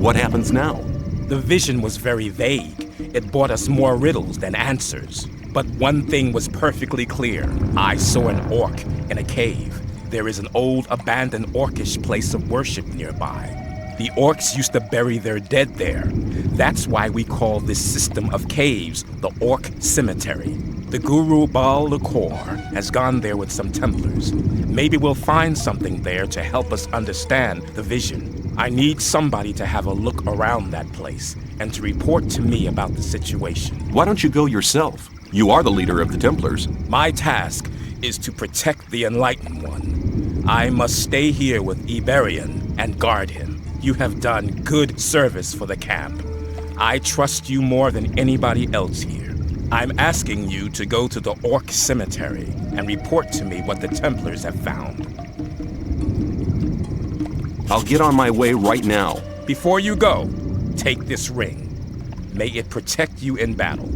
What happens now? The vision was very vague. It brought us more riddles than answers. But one thing was perfectly clear. I saw an orc in a cave. There is an old abandoned orcish place of worship nearby. The orcs used to bury their dead there. That's why we call this system of caves the Orc Cemetery. The guru Baal Lakor has gone there with some Templars. Maybe we'll find something there to help us understand the vision. I need somebody to have a look around that place and to report to me about the situation. Why don't you go yourself? You are the leader of the Templars. My task is to protect the Enlightened One. I must stay here with Iberian and guard him. You have done good service for the camp. I trust you more than anybody else here. I'm asking you to go to the Orc Cemetery and report to me what the Templars have found. I'll get on my way right now. Before you go, take this ring. May it protect you in battle.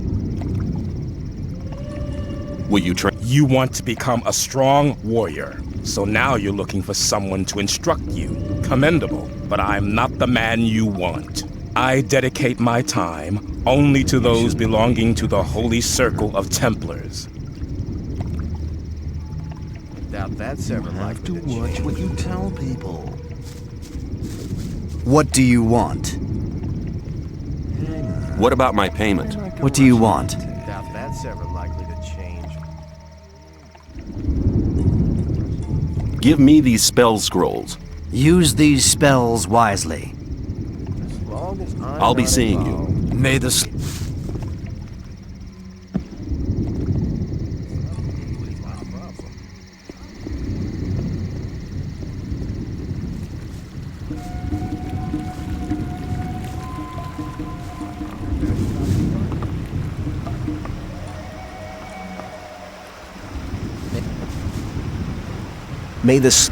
Will you train? You want to become a strong warrior, so now you're looking for someone to instruct you. Commendable, but I'm not the man you want. I dedicate my time only to those belonging to the Holy Circle of Templars. Doubt that's ever Have to likely to watch change. what you tell people. What do you want? What about my payment? What do you want? Doubt that's ever likely to change. Give me these spell scrolls. Use these spells wisely. As long as I'm I'll be not seeing you. involved. May the... May this...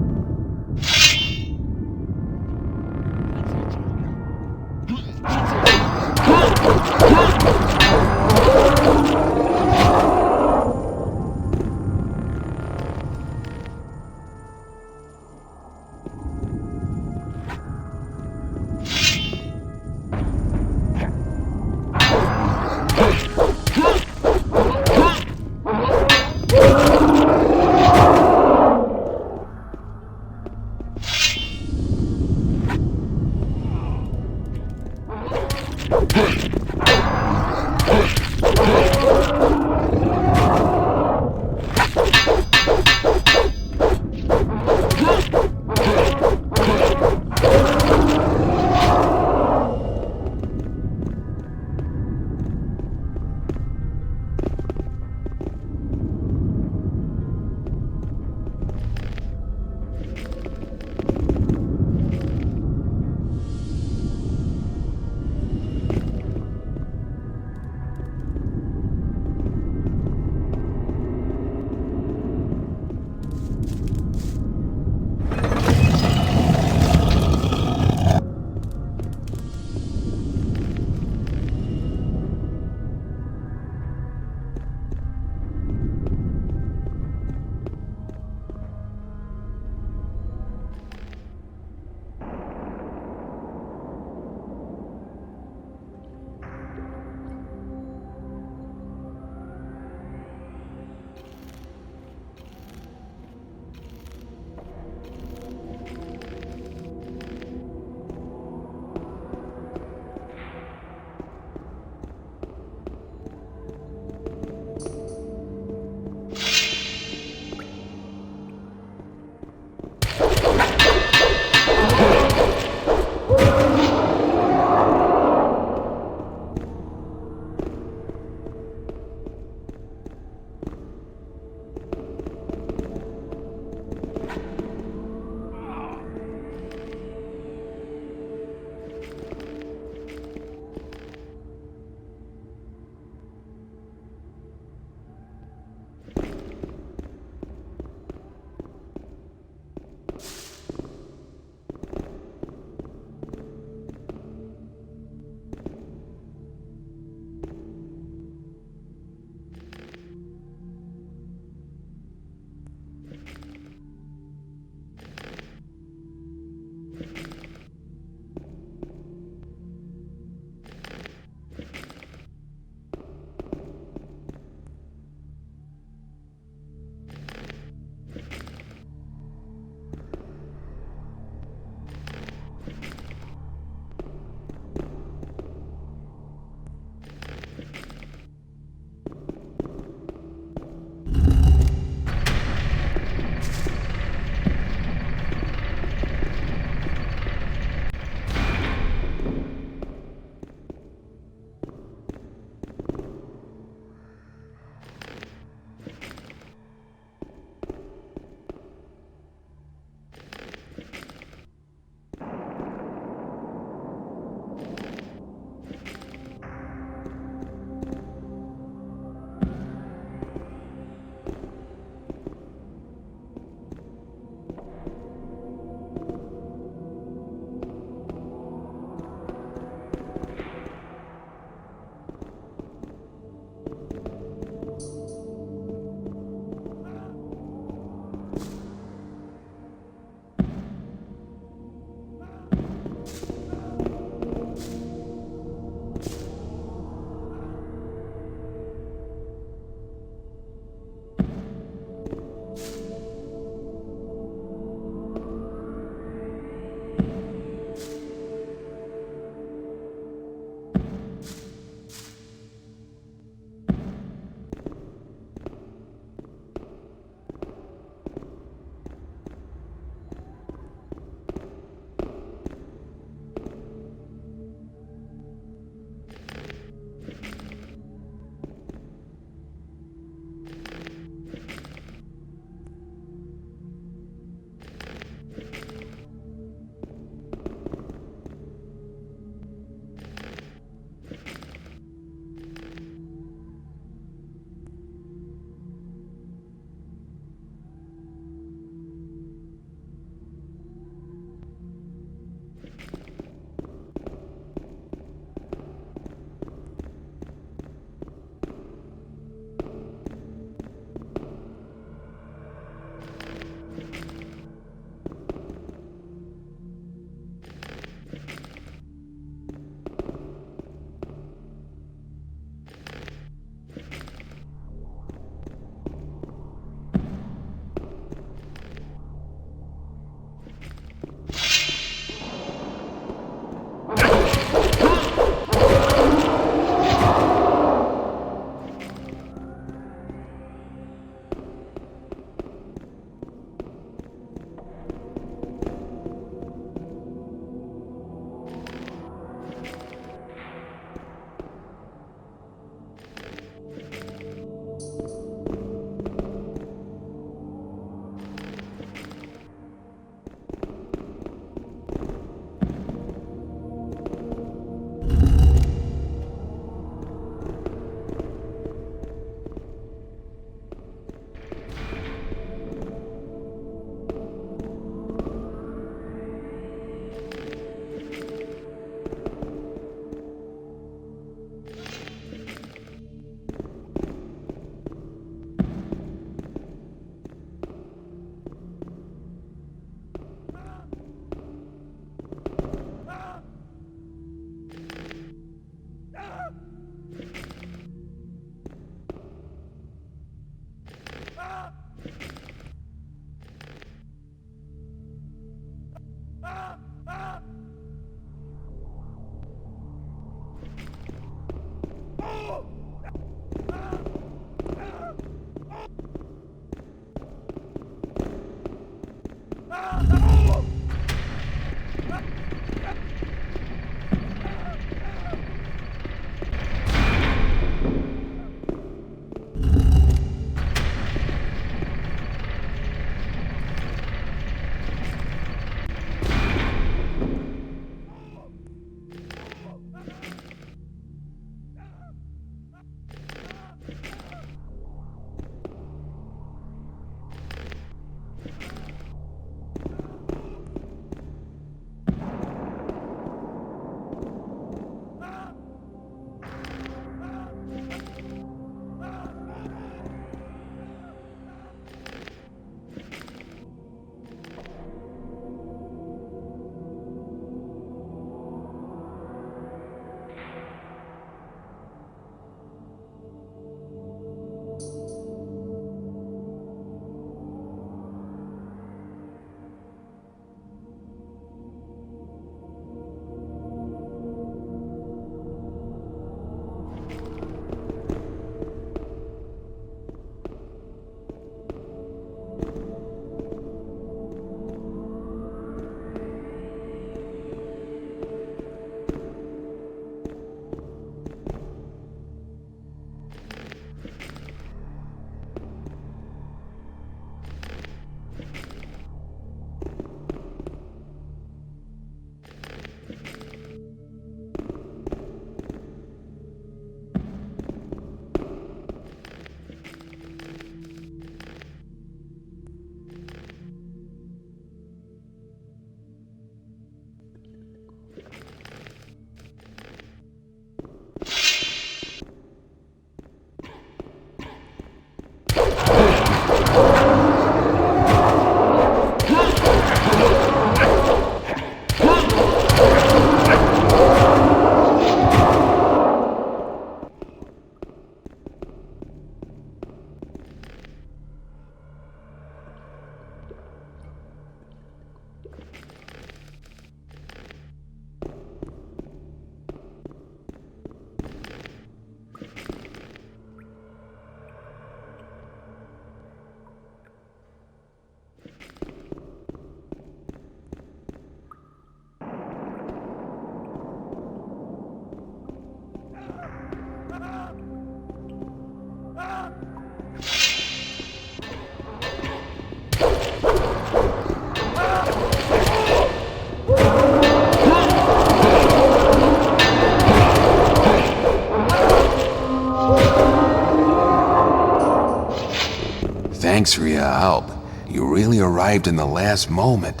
Thanks for your help. You really arrived in the last moment.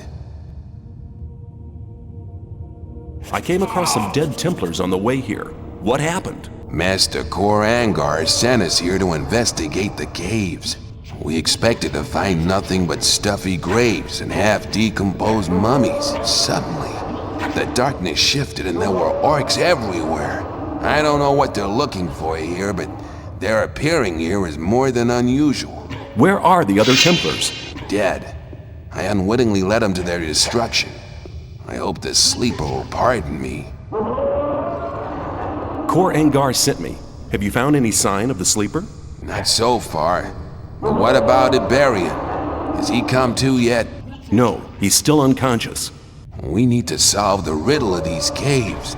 I came across some dead Templars on the way here. What happened? Master Kor Angar sent us here to investigate the caves. We expected to find nothing but stuffy graves and half-decomposed mummies. Suddenly, the darkness shifted and there were orcs everywhere. I don't know what they're looking for here, but their appearing here is more than unusual. Where are the other Templars? Dead. I unwittingly led them to their destruction. I hope this sleeper will pardon me. Kor Angar sent me. Have you found any sign of the sleeper? Not so far. But what about Iberian? Has he come to yet? No, he's still unconscious. We need to solve the riddle of these caves.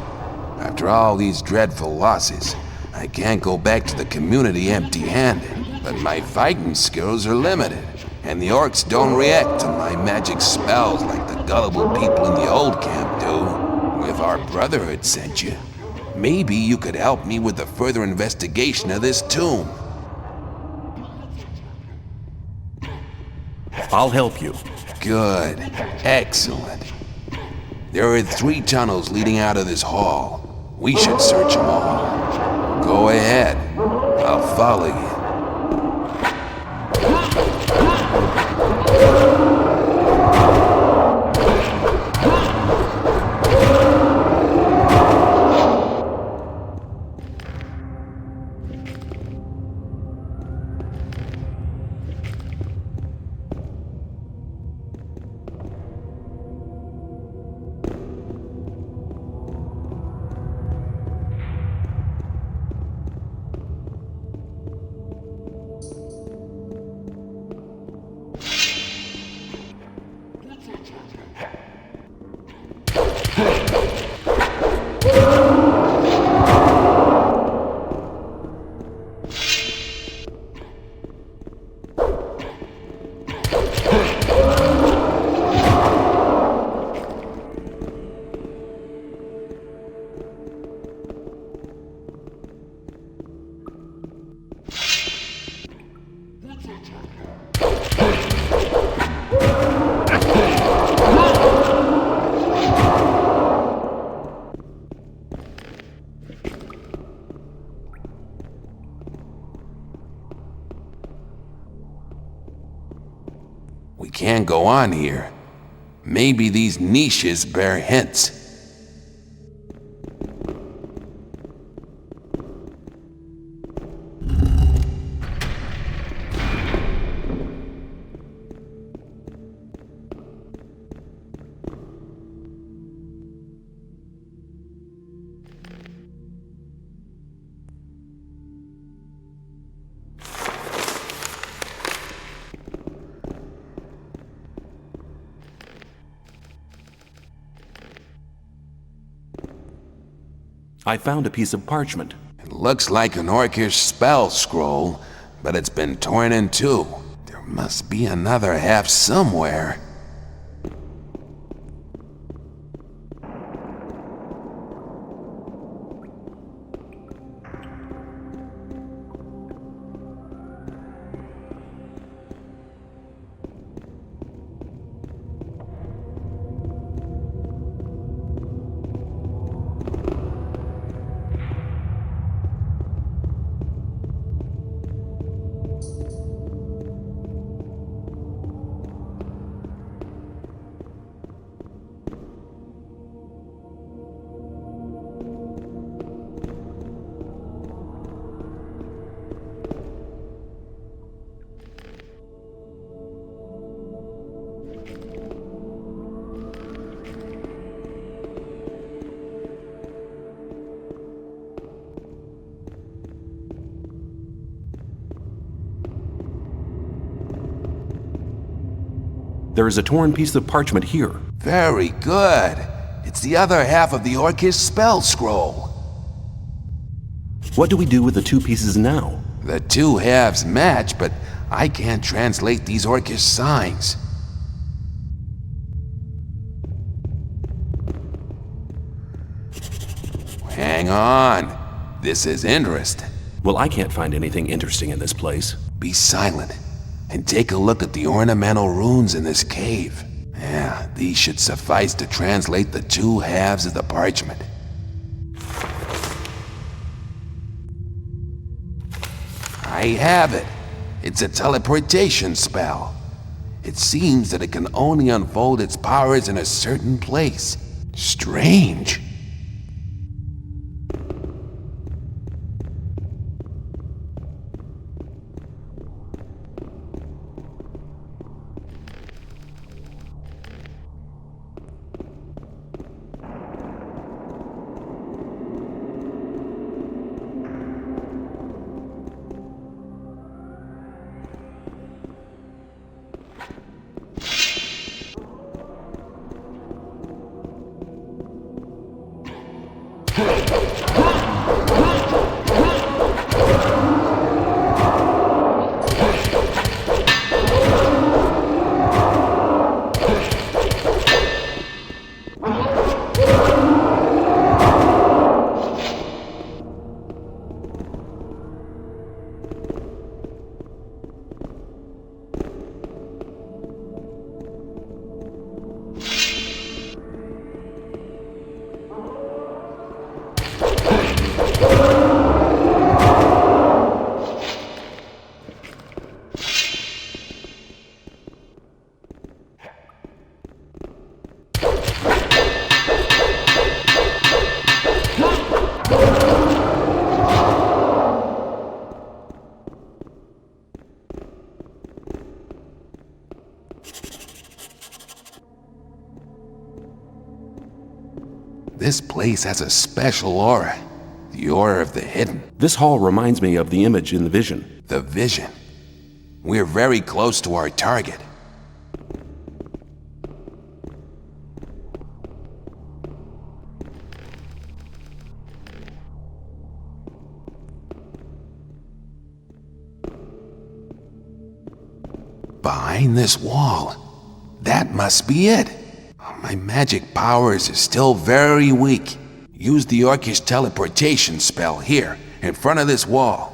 After all these dreadful losses, I can't go back to the community empty-handed. But my fighting skills are limited, and the orcs don't react to my magic spells like the gullible people in the old camp do. If our Brotherhood sent you, maybe you could help me with the further investigation of this tomb. I'll help you. Good. Excellent. There are 3 tunnels leading out of this hall. We should search them all. Go ahead. I'll follow you. We can't go on here. Maybe these niches bear hints. I found a piece of parchment. It looks like an orcish spell scroll, but it's been torn in two. There must be another half somewhere. There is a torn piece of parchment here. Very good. It's the other half of the orcish spell scroll. What do we do with the two pieces now? The two halves match, but I can't translate these orcish signs. Hang on. This is interesting. Well, I can't find anything interesting in this place. Be silent. and take a look at the ornamental runes in this cave. Yeah, these should suffice to translate the two halves of the parchment. I have it. It's a teleportation spell. It seems that it can only unfold its powers in a certain place. Strange. This place has a special aura. The aura of the hidden. This hall reminds me of the image in the vision. The vision. We're very close to our target. Behind this wall. That must be it. My magic powers are still very weak. Use the Orcish teleportation spell here, in front of this wall.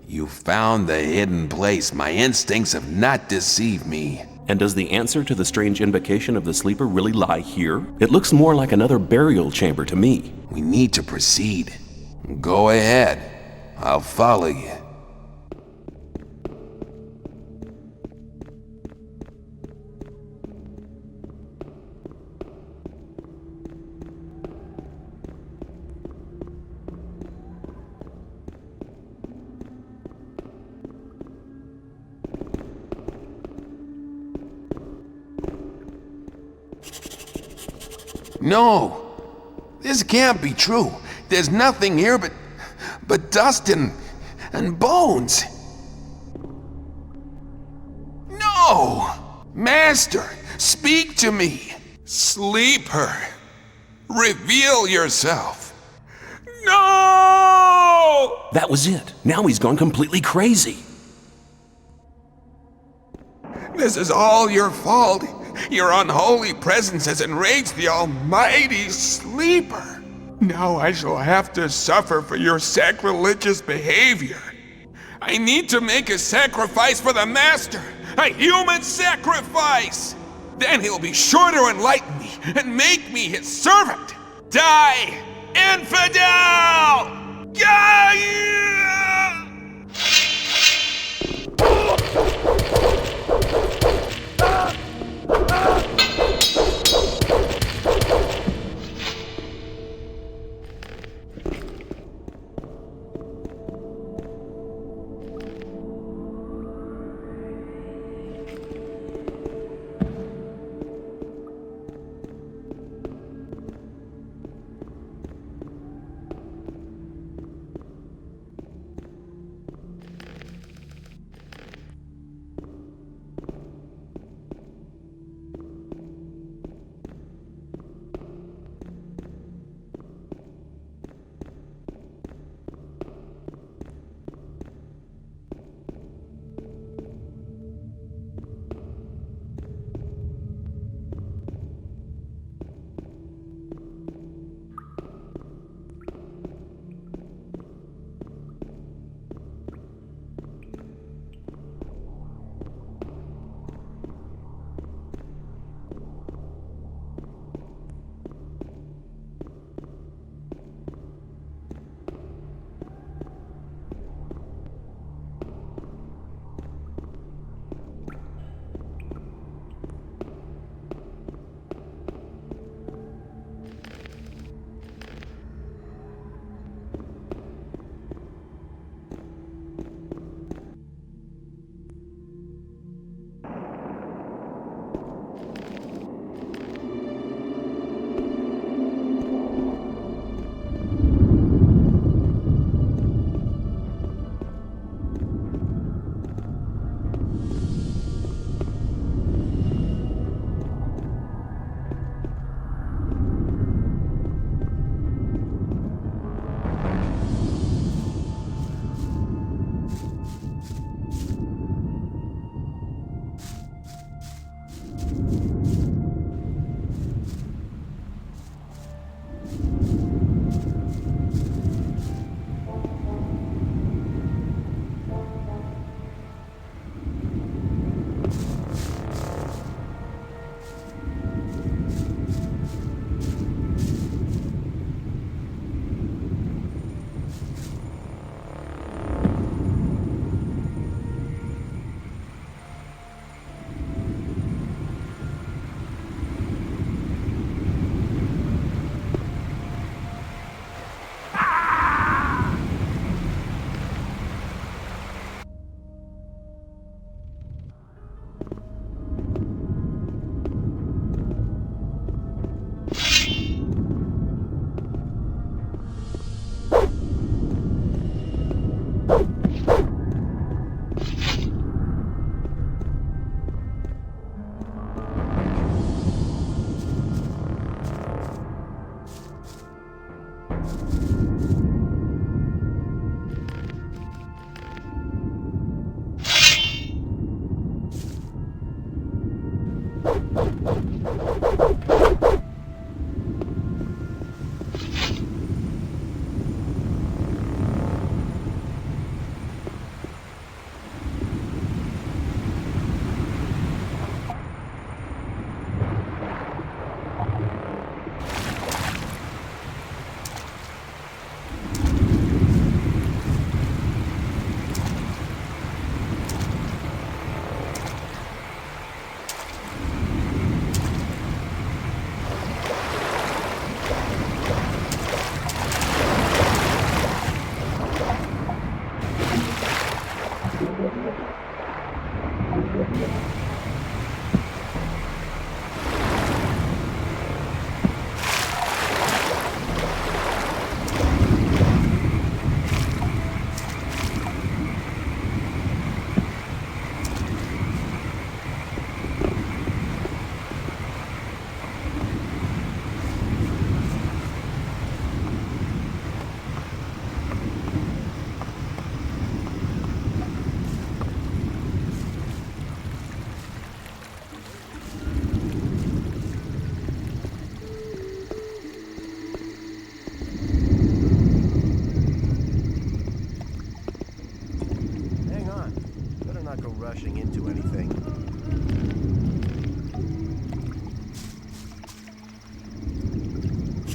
You found the hidden place. My instincts have not deceived me. And does the answer to the strange invocation of the sleeper really lie here? It looks more like another burial chamber to me. We need to proceed. Go ahead. I'll follow you. No, this can't be true. There's nothing here but dust and bones. No! Master, speak to me. Sleeper, reveal yourself. No! That was it. Now he's gone completely crazy. This is all your fault. Your unholy presence has enraged the almighty Sleeper. Now I shall have to suffer for your sacrilegious behavior. I need to make a sacrifice for the Master. A human sacrifice! Then he'll be sure to enlighten me and make me his servant. Die! Infidel! Yeah!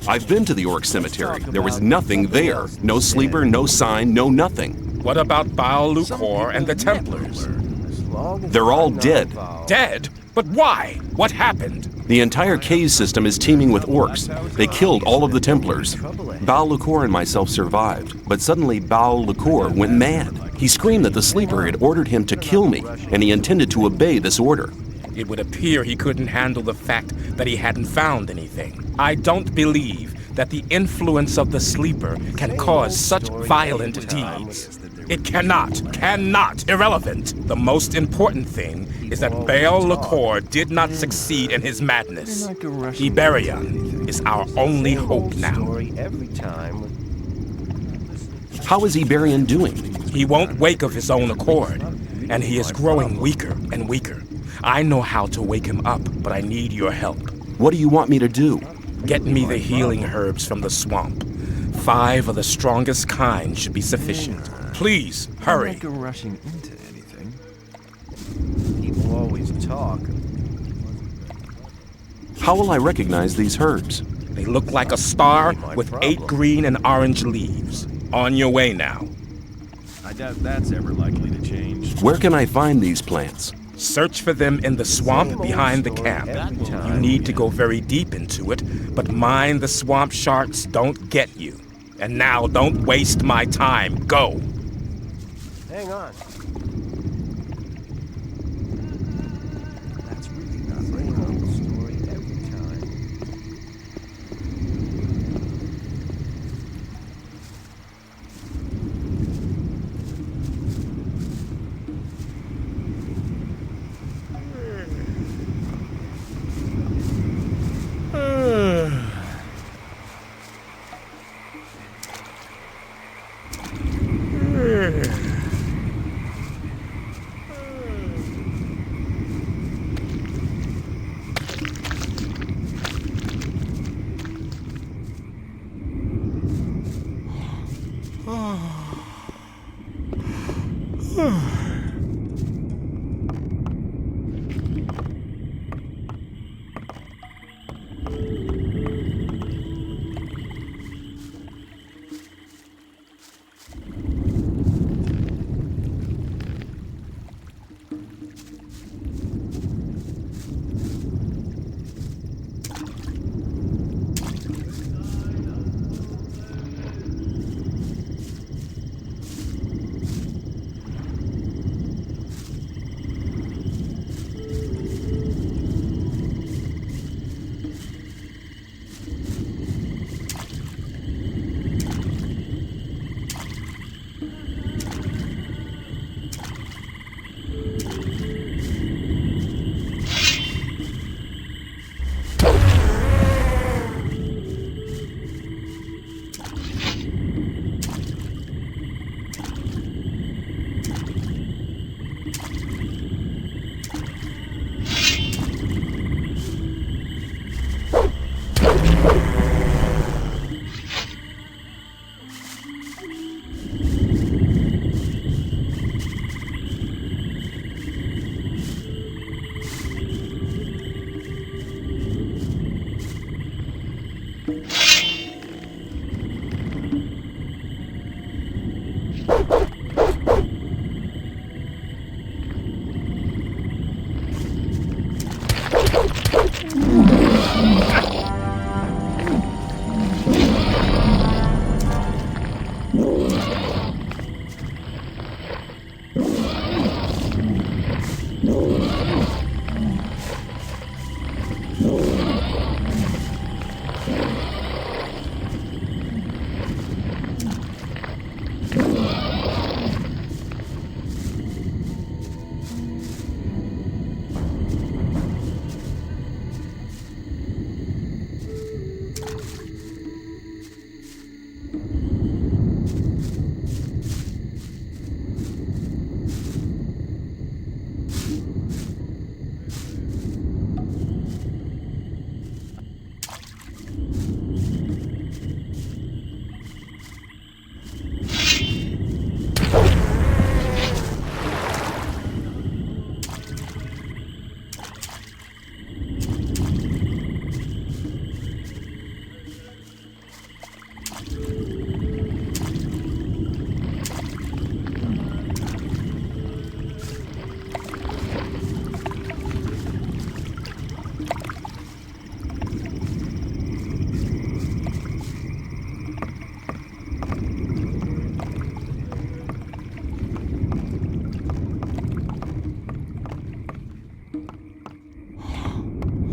I've been to the Orc Cemetery. There was nothing there. No sleeper, no sign, no nothing. What about Baal Lucor and the Templars? As long as They're all I'm not dead. involved. Dead? But why? What happened? The entire cave system is teeming with orcs. They killed all of the Templars. Baal Lucor and myself survived, but suddenly Baal Lucor went mad. He screamed that the sleeper had ordered him to kill me, and he intended to obey this order. It would appear he couldn't handle the fact that he hadn't found anything. I don't believe that the influence of the sleeper can cause such violent deeds. It cannot, irrelevant. The most important thing is that Baal Lucor did not succeed in his madness. Iberion is our only hope now. Story every time. How is Iberion doing? He won't wake of his own accord, and he is growing weaker and weaker. I know how to wake him up, but I need your help. What do you want me to do? Get me the healing herbs from the swamp. 5 of the strongest kind should be sufficient. Please, hurry. Like rushing into anything. People always talk. How will I recognize these herbs? They look like a star with 8 green and orange leaves. On your way now. I doubt that's ever likely to change. Where can I find these plants? Search for them in the swamp behind the camp. You need to go very deep into it, but mind the swamp sharks don't get you. And now don't waste my time. Go. Hang on. That's really not the story every time.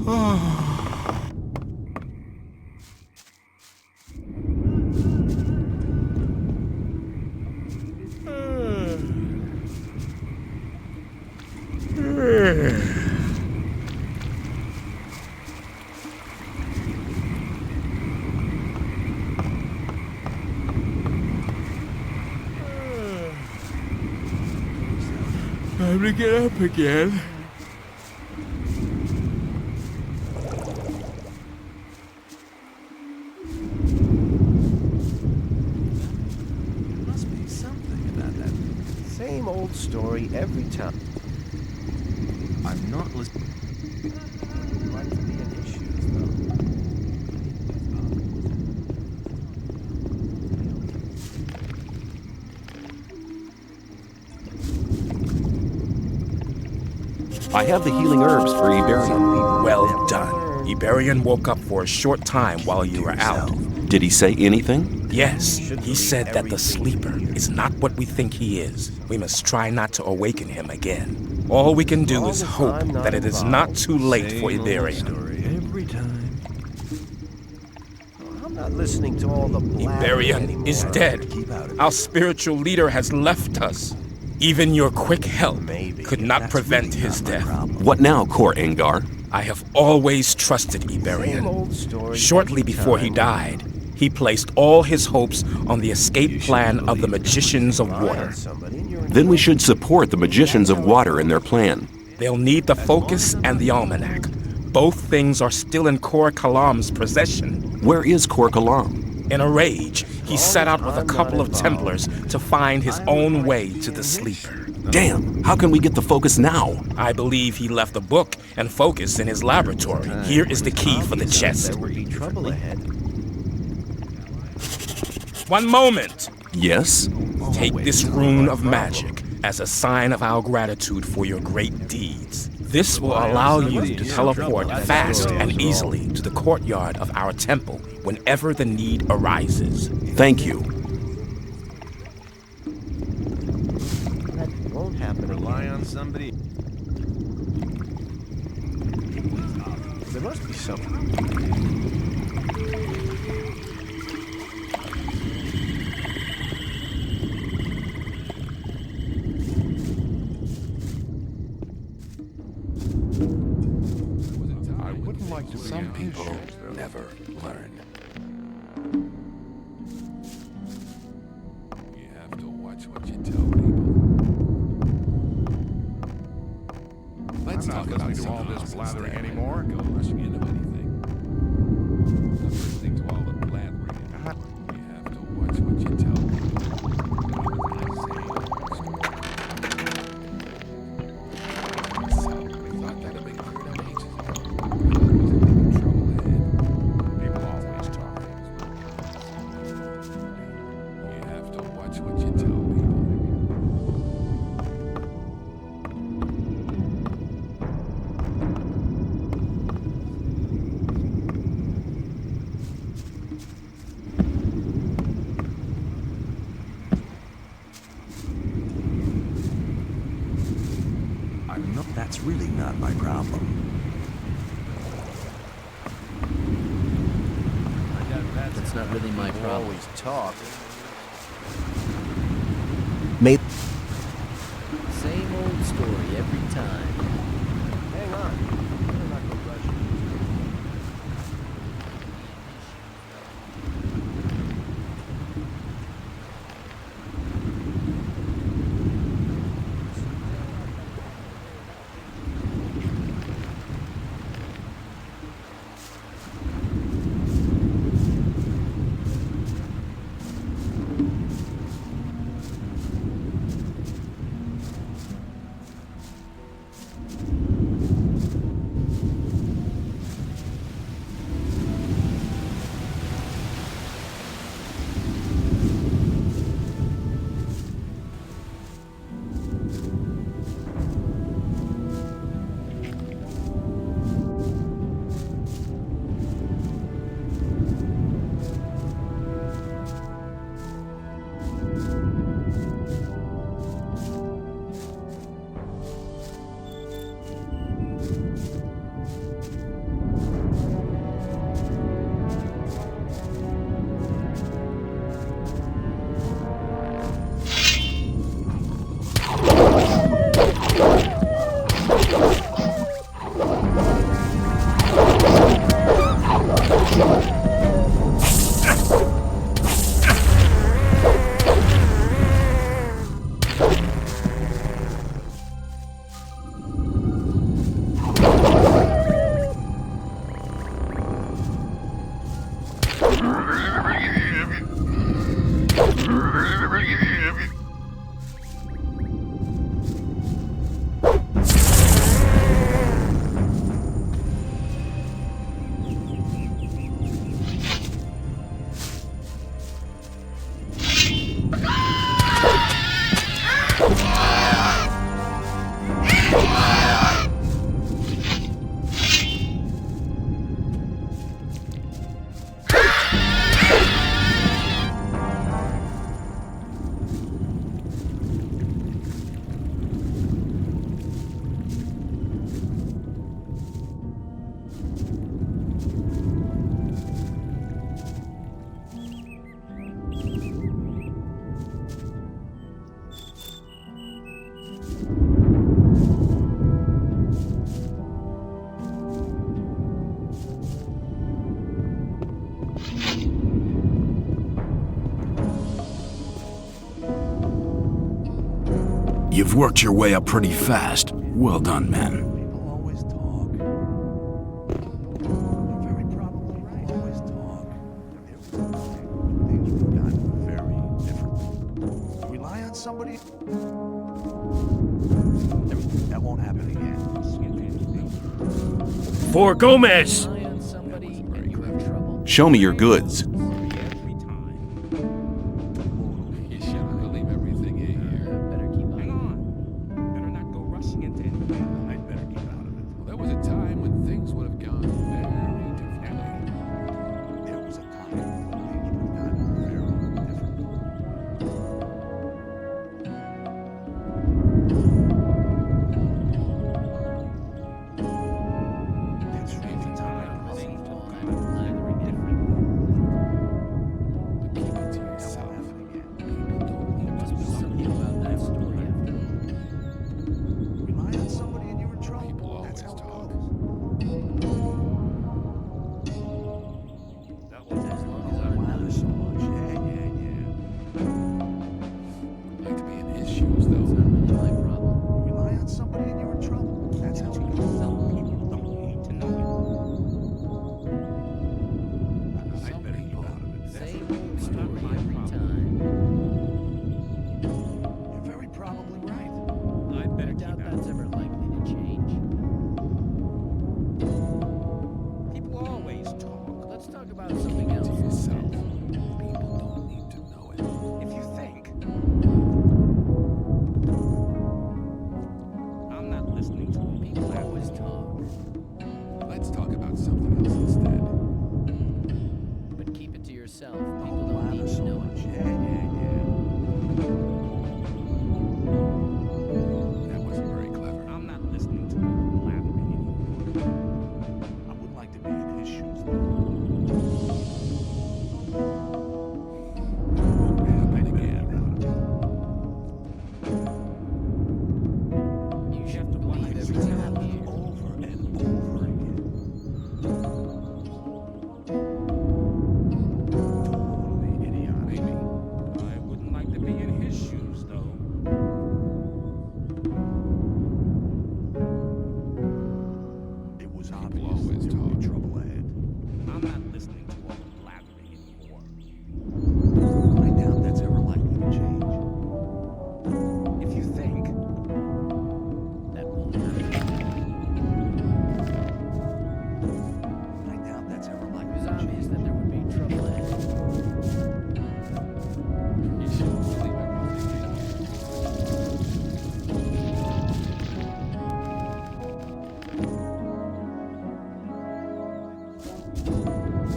Time to get up again. Must be something about that. Same old story every time. I'm not listening. Might be an issue, I have the healing herbs for Iberian. Well done. Iberian woke up for a short time while you were out. Did he say anything? Yes, he said that the sleeper is not what we think he is. We must try not to awaken him again. All we can do is hope that it is not too late for Iberian. every time. I'm not listening to all the Iberian is dead. Our spiritual leader has left us. Even your quick help could not prevent his death. What now, Kor Engar? I have always trusted Iberian. Shortly before he died, he placed all his hopes on the escape plan of the Magicians of Water. Then we should support the Magicians of Water in their plan. They'll need the Focus and the Almanac. Both things are still in Kor Kalam's possession. Where is Kor Kalam? In a rage, he set out with a couple of Templars to find his own way to the sleeper. Damn, how can we get the Focus now? I believe he left a book and Focus in his laboratory. Here is the key for the chest. There would be trouble ahead. One moment! Yes? Take this rune of magic as a sign of our gratitude for your great deeds. This will allow you to teleport fast and easily to the courtyard of our temple whenever the need arises. Thank you. That won't happen. Rely on somebody. There must be something. Some people never learn. You have to watch what you tell people. Let's talk about listening to all this blathering anymore. Go rushing into anything. I'm listening to all the blathering. You have to watch what you tell people. So, we thought that'd be cleared up ages ago. People always talk. You have to watch what you tell people. That's really not my problem. That's not really my People problem. always talk. May Same old story every time. Hang on. Better not go rushing. You've worked your way up pretty fast. Well done, man. People always talk. You're very probably right. Always talk. Things have gotten very different. Rely on somebody. That won't happen again. For Gomez! Rely on somebody and you're in trouble. Show me your goods. You shouldn't believe everything you hear. Better keep on. Hang on. Better not go rushing into anything. I'd better keep out of it. Well, there was a time when things would have gone very differently. There was a time when things would have gotten very different. That's right. The time when things would have gotten very different. But keep it to yourself. People don't need Must be something about that story after all. Rely on somebody and you're in trouble. People always That's how it talk. goes. As long as I lather so much. Yeah. Like to be in his shoes, It's though. not really my problem. Rely on somebody and you're in trouble. That's how it goes. Some people don't need to know I'd better keep out of it. Same old story every time. You're very probably right. it. I'd I better doubt keep out. that's ever likely to change. People always talk. Let's talk about something else. To yourself. People don't need to know it. If you think. I'm not listening to them. People always talk, Let's talk about something else instead. but keep it to yourself. People Don't don't lather need to so know much. it. That wasn't very clever. I'm not listening to them blathering anymore. I would like to be in his shoes, though. Won't happen again. You should believe every time you hear. Over and over again. Totally idiotic. Maybe. I wouldn't like to be in his shoes, though. It was People obvious always there would be talk. trouble ahead. I'm not listening to all the blathering anymore. I doubt that's ever likely to change. If you think. That won't happen. I doubt that's ever It likely was to obvious change. that there would be trouble ahead. You shouldn't believe everything you hear.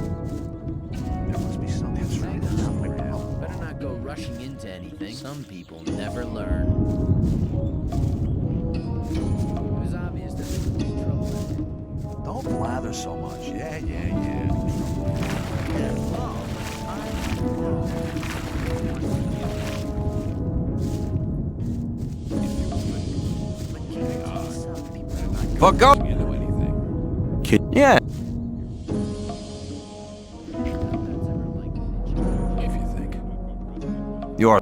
There must be something that's right. Somewhere else. Better not go rushing into anything. Some people never learn. It was obvious that there would be trouble ahead. Don't blather so much. Yeah. Fuck up! You know anything. Kid. Yeah. That's ever likely to change. If you think. You are.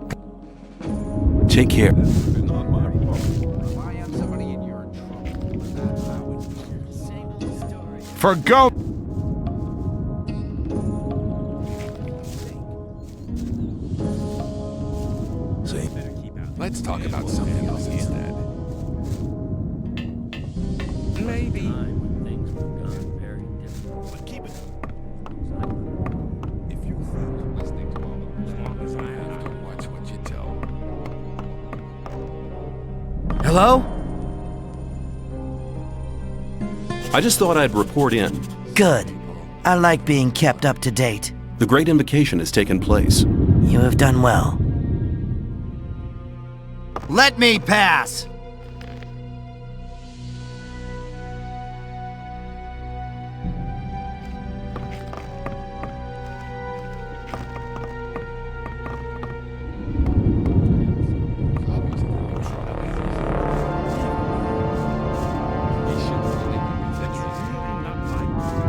Take care. Rely on somebody and you're in trouble. That's how it goes. Same old story. For go! See? Better keep out. Let's talk about something else instead. Maybe. Time when things would have gone very different. But keep it. If you think listening to all of this, as long as I have to watch what you tell. Hello? I just thought I'd report in. Good. I like being kept up to date. The Great Invocation has taken place. You have done well. Let me pass!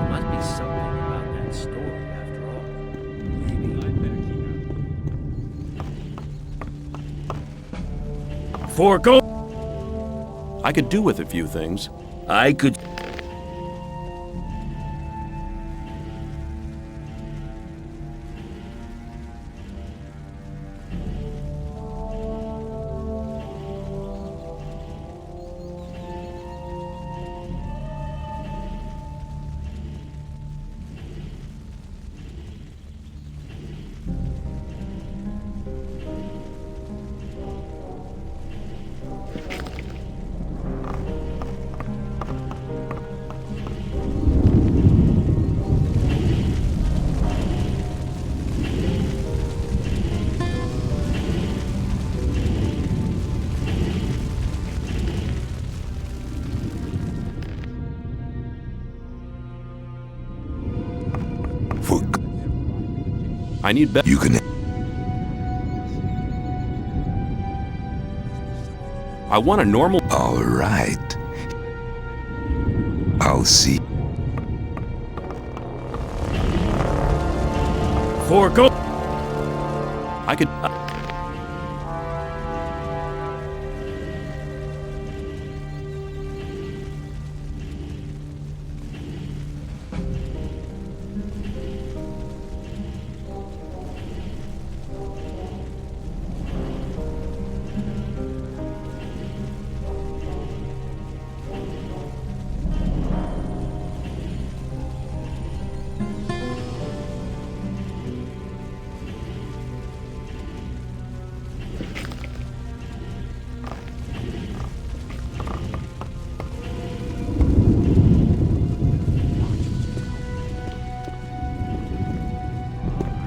Must be something about that story after all. For go. could do with a few things. I could... I need better. You can... I want a normal. All right. I'll see. Forgo. I could.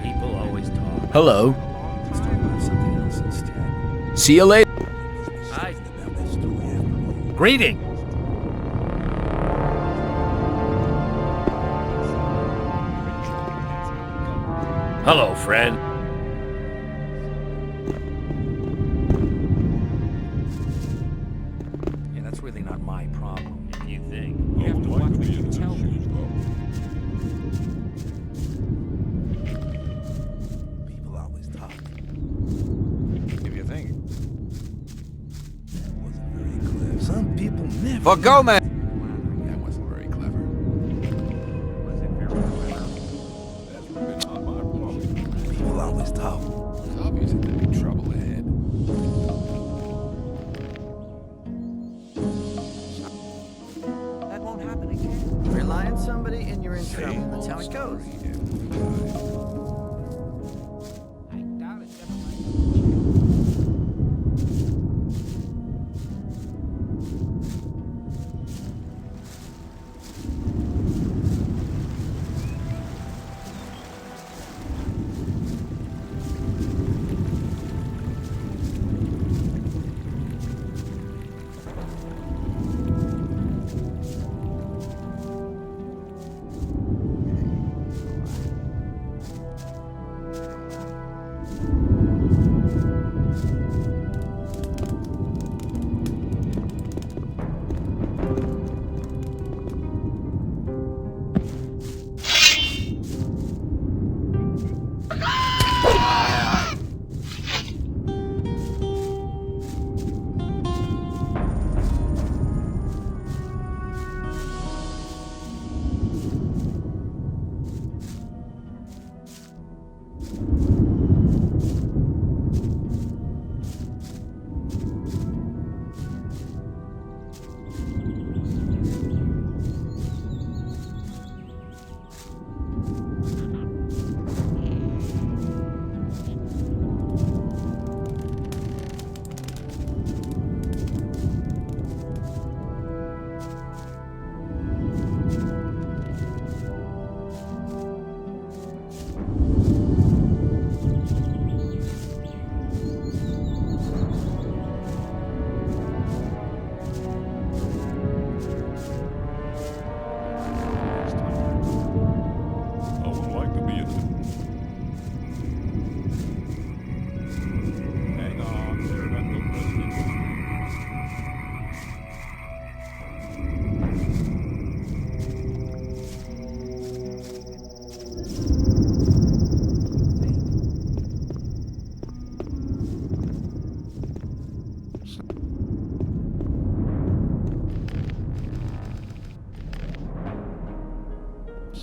People always talk. Hello. Let's talk about something else instead. See you later. Hi. About that story after all. Greeting. Hello, friend. Yeah, that's really not my problem. If you think. You have to watch what you tell me. People always talk. If you think. That wasn't very clever. Some people never. Forgo, man! That wasn't very clever. Was it very clever? That's really not my problem. People always talk. It's obvious that there'd be trouble ahead. That won't happen again. Rely on somebody and you're in trouble. That's how it goes. I doubt it.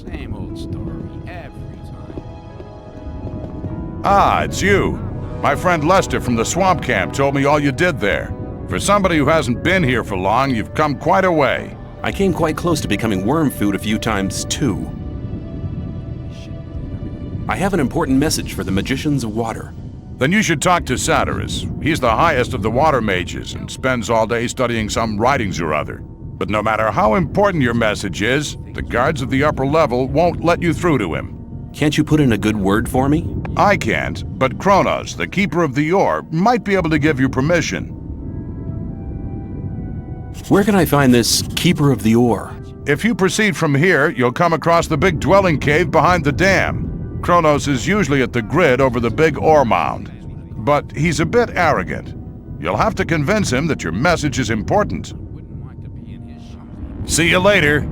Same old story every time. Ah, it's you. My friend Lester from the swamp camp told me all you did there. For somebody who hasn't been here for long, you've come quite a way. I came quite close to becoming worm food a few times, too. I have an important message for the magicians of water. Then you should talk to Satyrus. He's the highest of the water mages and spends all day studying some writings or other. But no matter how important your message is, the guards of the upper level won't let you through to him. Can't you put in a good word for me? I can't, but Kronos, the keeper of the ore, might be able to give you permission. Where can I find this keeper of the ore? If you proceed from here, you'll come across the big dwelling cave behind the dam. Kronos is usually at the grid over the big ore mound. But he's a bit arrogant. You'll have to convince him that your message is important. See you later.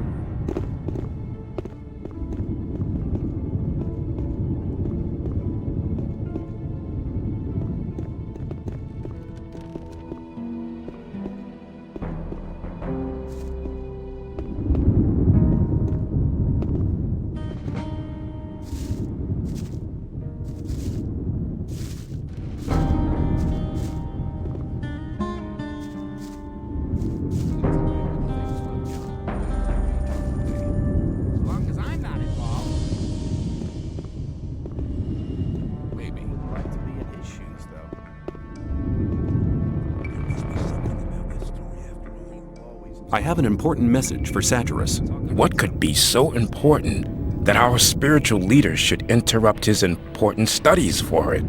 I have an important message for Satyrus. What could be so important that our spiritual leader should interrupt his important studies for it?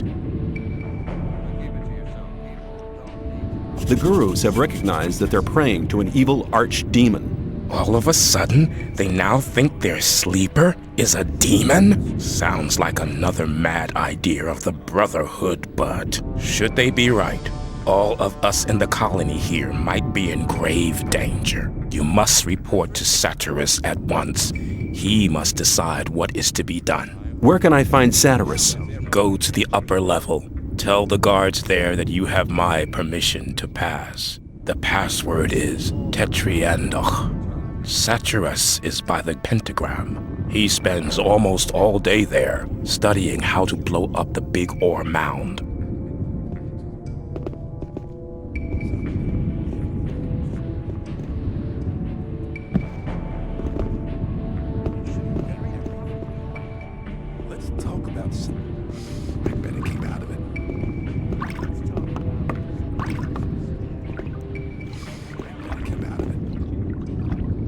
The gurus have recognized that they're praying to an evil archdemon. All of a sudden, they now think their sleeper is a demon? Sounds like another mad idea of the Brotherhood, but should they be right, all of us in the colony here might be in grave danger. You must report to Satyrus at once. He must decide what is to be done. Where can I find Satyrus? Go to the upper level. Tell the guards there that you have my permission to pass. The password is Tetriandoch. Satyrus is by the pentagram. He spends almost all day there, studying how to blow up the big ore mound. Let's talk about some. I better keep out of it.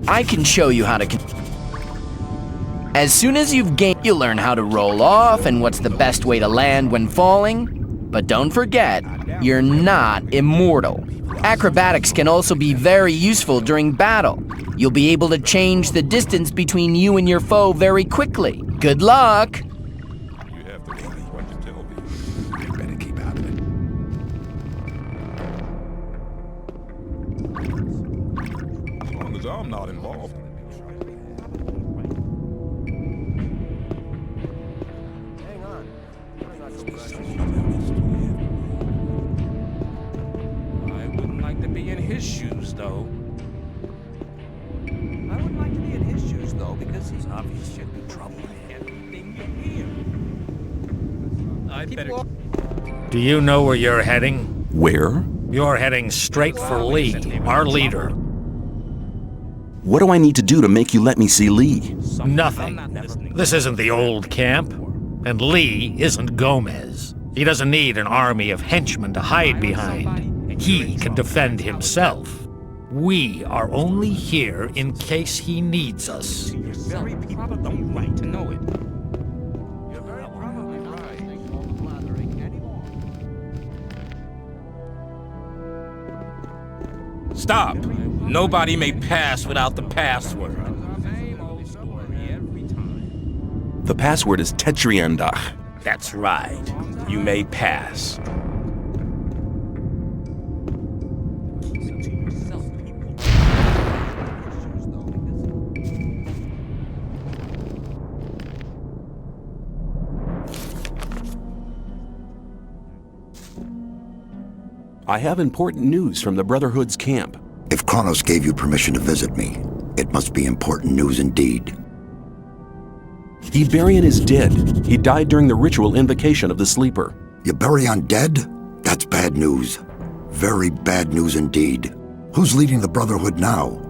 I can show you how to. As soon as you've gained, you'll learn how to roll off and what's the best way to land when falling. But don't forget, you're not immortal. Acrobatics can also be very useful during battle. You'll be able to change the distance between you and your foe very quickly. Good luck! You have to tell me what to tell me. I better keep out of it. As long as I'm not involved. Hang on. I'm not so I wouldn't like to be in his shoes, though. I wouldn't like to be in his shoes, though, because he's obviously should be trouble. I'd better... Do you know where you're heading? Where? You're heading straight for Lee, our leader. What do I need to do to make you let me see Lee? Nothing. This isn't the old camp. And Lee isn't Gomez. He doesn't need an army of henchmen to hide behind. He can defend himself. We are only here in case he needs us. Very people don't like to know it. You're very probably right. Stop! Nobody may pass without the password. The password is Tetriandach. That's right. You may pass. I have important news from the Brotherhood's camp. If Kronos gave you permission to visit me, it must be important news indeed. Iberian is dead. He died during the ritual invocation of the sleeper. Iberian dead? That's bad news. Very bad news indeed. Who's leading the Brotherhood now?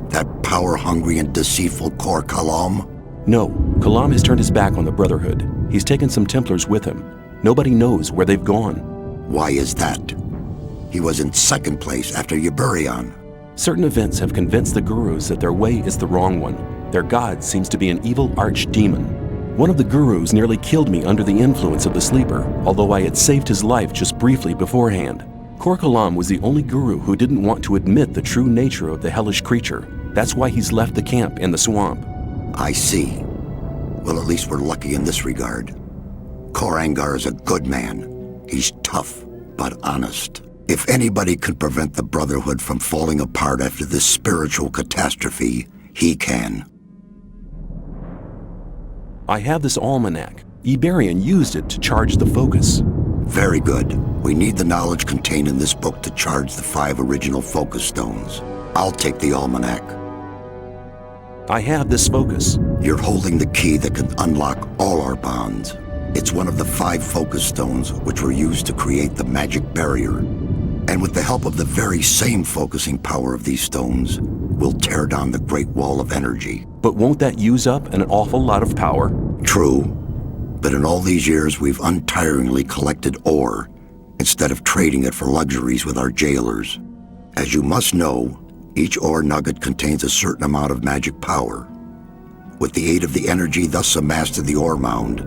That power-hungry and deceitful Cor Kalam? No, Kalam has turned his back on the Brotherhood. He's taken some Templars with him. Nobody knows where they've gone. Why is that? He was in second place after Iberian. Certain events have convinced the gurus that their way is the wrong one. Their god seems to be an evil archdemon. One of the gurus nearly killed me under the influence of the sleeper, although I had saved his life just briefly beforehand. Cor Kalam was the only guru who didn't want to admit the true nature of the hellish creature. That's why he's left the camp in the swamp. I see. Well, at least we're lucky in this regard. Cor Angar is a good man. He's tough, but honest. If anybody could prevent the Brotherhood from falling apart after this spiritual catastrophe, he can. I have this almanac. Iberian used it to charge the focus. Very good. We need the knowledge contained in this book to charge the 5 original focus stones. I'll take the almanac. I have this focus. You're holding the key that can unlock all our bonds. It's one of the 5 focus stones which were used to create the magic barrier. And with the help of the very same focusing power of these stones, we'll tear down the Great Wall of Energy. But won't that use up an awful lot of power? True. But in all these years, we've untiringly collected ore, instead of trading it for luxuries with our jailers. As you must know, each ore nugget contains a certain amount of magic power. With the aid of the energy thus amassed in the ore mound,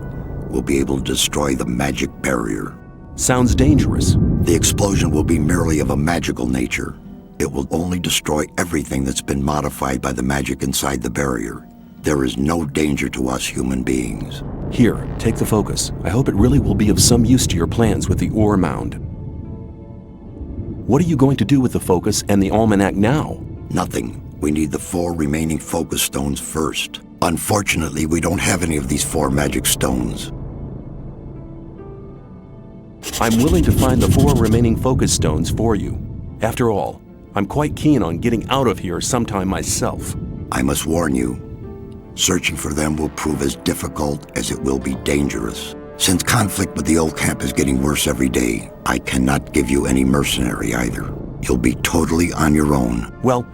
we'll be able to destroy the magic barrier. Sounds dangerous. The explosion will be merely of a magical nature. It will only destroy everything that's been modified by the magic inside the barrier. There is no danger to us human beings. Here, take the focus. I hope it really will be of some use to your plans with the ore mound. What are you going to do with the focus and the almanac now? Nothing. We need the 4 remaining focus stones first. Unfortunately, we don't have any of these 4 magic stones. I'm willing to find the 4 remaining focus stones for you. After all, I'm quite keen on getting out of here sometime myself. I must warn you, searching for them will prove as difficult as it will be dangerous. Since conflict with the old camp is getting worse every day, I cannot give you any mercenary either. You'll be totally on your own. Well,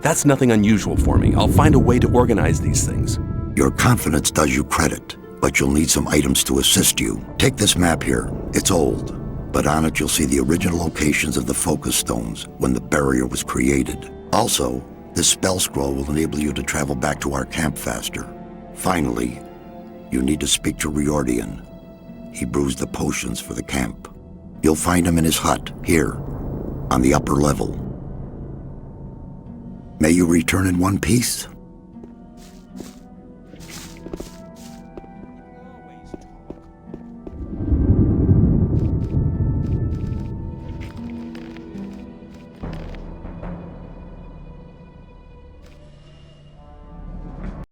that's nothing unusual for me. I'll find a way to organize these things. Your confidence does you credit, but you'll need some items to assist you. Take this map here. It's old, but on it you'll see the original locations of the focus stones when the barrier was created. Also, this spell scroll will enable you to travel back to our camp faster. Finally, you need to speak to Riordian. He brews the potions for the camp. You'll find him in his hut, here, on the upper level. May you return in one piece.